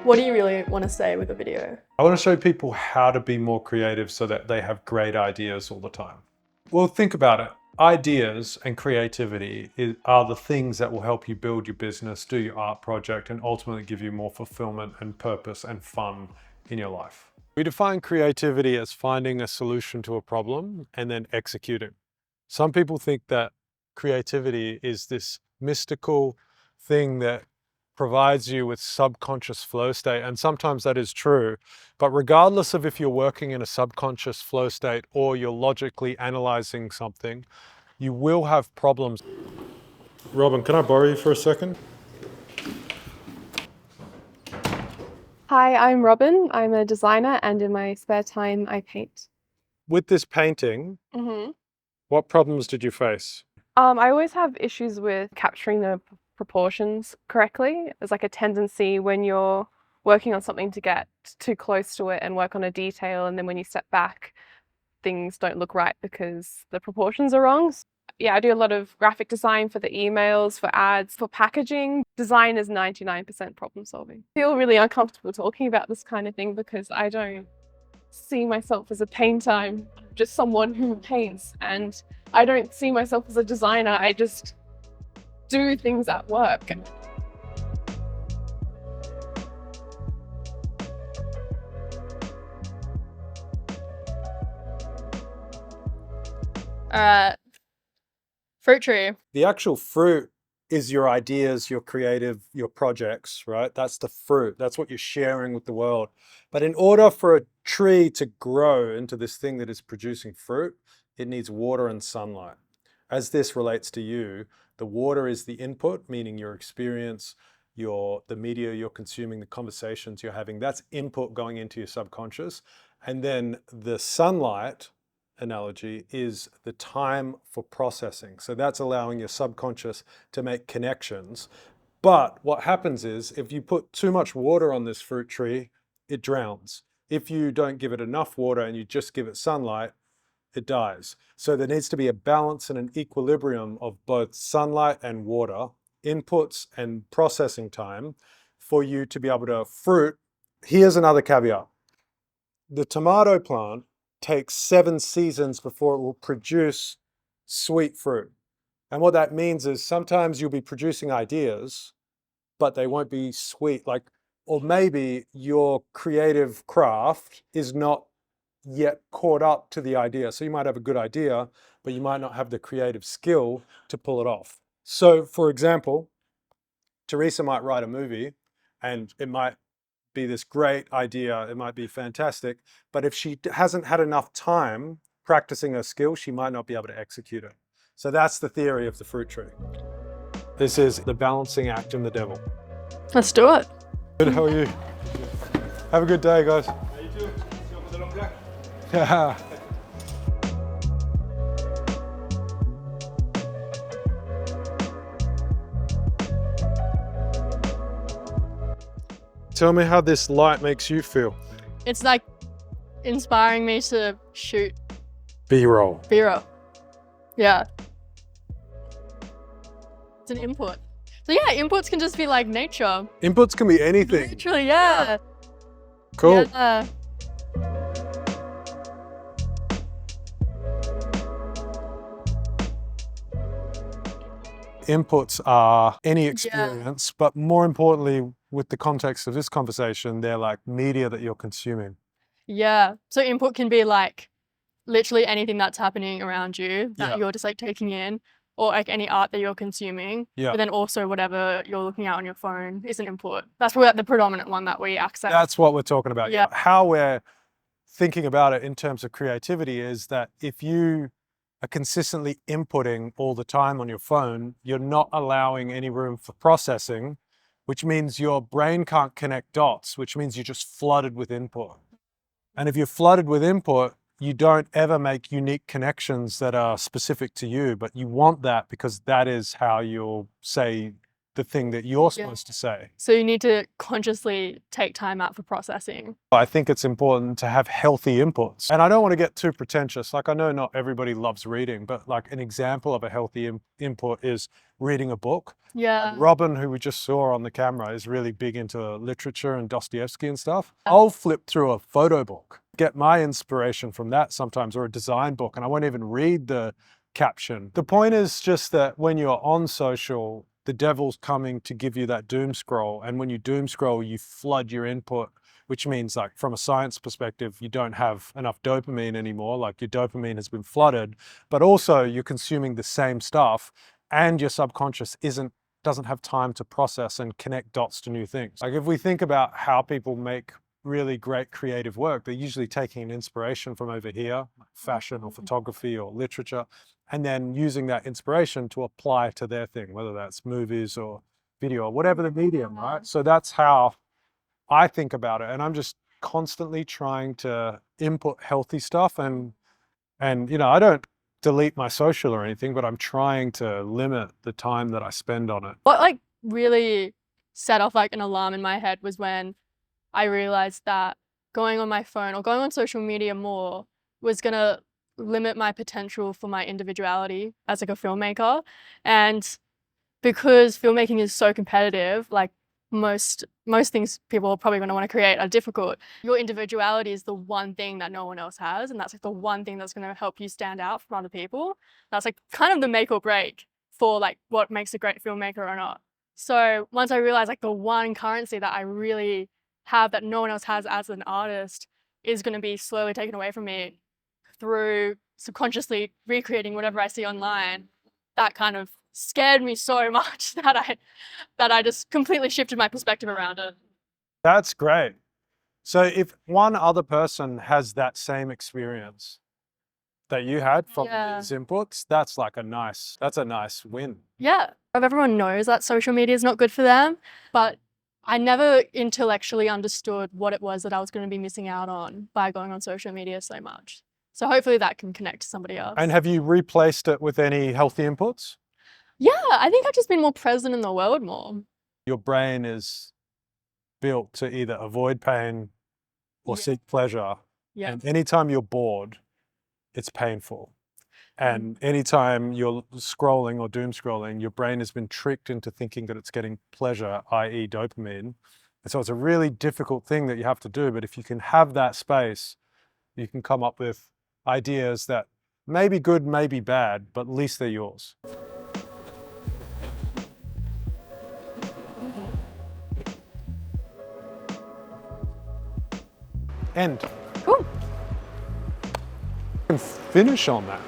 What do you really want to say with the video? I want to show people how to be more creative so that they have great ideas all the time. Well, think about it. Ideas and creativity are the things that will help you build your business, do your art project, and ultimately give you more fulfillment and purpose and fun in your life. We define creativity as finding a solution to a problem and then executing. Some people think that creativity is this mystical thing that provides you with subconscious flow state, and sometimes that is true. But regardless of if you're working in a subconscious flow state or you're logically analyzing something, you will have problems. Robin, can I borrow you for a second? Hi, I'm Robin. I'm a designer and in my spare time I paint. With this painting, what problems did you face? I always have issues with capturing the proportions correctly. There's like a tendency when you're working on something to get too close to it and work on a detail, and then when you step back, things don't look right because the proportions are wrong. Yeah, I do a lot of graphic design for the emails, for ads, for packaging. Design is 99% problem solving. I feel really uncomfortable talking about this kind of thing because I don't see myself as a painter. I'm just someone who paints, and I don't see myself as a designer. I just do things at work. Fruit tree. The actual fruit is your ideas, your creative, your projects, right? That's the fruit. That's what you're sharing with the world. But in order for a tree to grow into this thing that is producing fruit, it needs water and sunlight. As this relates to you, the water is the input, meaning your experience, the media you're consuming, the conversations you're having. That's input going into your subconscious. And then the sunlight analogy is the time for processing. So that's allowing your subconscious to make connections. But what happens is if you put too much water on this fruit tree, it drowns. If you don't give it enough water and you just give it sunlight, it dies. So there needs to be a balance and an equilibrium of both sunlight and water, inputs and processing time for you to be able to fruit. Here's another caveat. The tomato plant takes 7 seasons before it will produce sweet fruit. And what that means is sometimes you'll be producing ideas, but they won't be sweet. Or maybe your creative craft is not yet caught up to the idea. So you might have a good idea, but you might not have the creative skill to pull it off. So for example, Teresa might write a movie and it might be this great idea, it might be fantastic, but if she hasn't had enough time practicing her skill, she might not be able to execute it. So that's the theory of the fruit tree. This is the balancing act and the devil. Let's do it. Good, how are you? Have a good day, guys. You too. See you for the long black. Yeah. Tell me how this light makes you feel. It's like inspiring me to shoot B-roll. B-roll. Yeah. It's an input. So yeah, inputs can just be like nature. Inputs can be anything. Literally, yeah. Cool. Yeah. Inputs are any experience, but more importantly, with the context of this conversation, they're like media that you're consuming. Yeah. So input can be like literally anything that's happening around you that you're just like taking in, or like any art that you're consuming. Yeah. But then also whatever you're looking at on your phone is an input. That's probably the predominant one that we access. That's what we're talking about. Yeah. How we're thinking about it in terms of creativity is that if you are consistently inputting all the time on your phone, you're not allowing any room for processing, which means your brain can't connect dots, which means you're just flooded with input. And if you're flooded with input, you don't ever make unique connections that are specific to you, but you want that because that is how you'll say the thing that you're supposed to say. So you need to consciously take time out for processing. I think it's important to have healthy inputs. And I don't want to get too pretentious. Like, I know not everybody loves reading, but like an example of a healthy input is reading a book. Yeah. Robin, who we just saw on the camera, is really big into literature and Dostoevsky and stuff. I'll flip through a photo book, get my inspiration from that sometimes, or a design book, and I won't even read the caption. The point is just that when you're on social, the devil's coming to give you that doom scroll. And when you doom scroll, you flood your input, which means, like, from a science perspective, you don't have enough dopamine anymore. Like, your dopamine has been flooded, but also you're consuming the same stuff and your subconscious doesn't have time to process and connect dots to new things. Like, if we think about how people make really great creative work, they're usually taking an inspiration from over here, like fashion or photography or literature, and then using that inspiration to apply to their thing, whether that's movies or video or whatever the medium, right? So that's how I think about it. And I'm just constantly trying to input healthy stuff. And you know, I don't delete my social or anything, but I'm trying to limit the time that I spend on it. What like really set off like an alarm in my head was when I realized that going on my phone or going on social media more was gonna limit my potential for my individuality as like a filmmaker. And because filmmaking is so competitive, like most things people are probably going to want to create are difficult. Your individuality is the one thing that no one else has, and that's like the one thing that's going to help you stand out from other people. That's like kind of the make or break for like what makes a great filmmaker or not. So once I realized like the one currency that I really have that no one else has as an artist is going to be slowly taken away from me through subconsciously recreating whatever I see online, that kind of scared me so much that I just completely shifted my perspective around it. That's great. So if one other person has that same experience that you had from these inputs, that's a nice win. Yeah. Everyone knows that social media is not good for them, but I never intellectually understood what it was that I was going to be missing out on by going on social media so much. So hopefully that can connect to somebody else. And have you replaced it with any healthy inputs? Yeah, I think I've just been more present in the world more. Your brain is built to either avoid pain or seek pleasure. Yeah. And anytime you're bored, it's painful. And anytime you're scrolling or doom scrolling, your brain has been tricked into thinking that it's getting pleasure, i.e. dopamine. And so it's a really difficult thing that you have to do. But if you can have that space, you can come up with ideas that may be good, may be bad, but at least they're yours. End. Cool. And finish on that.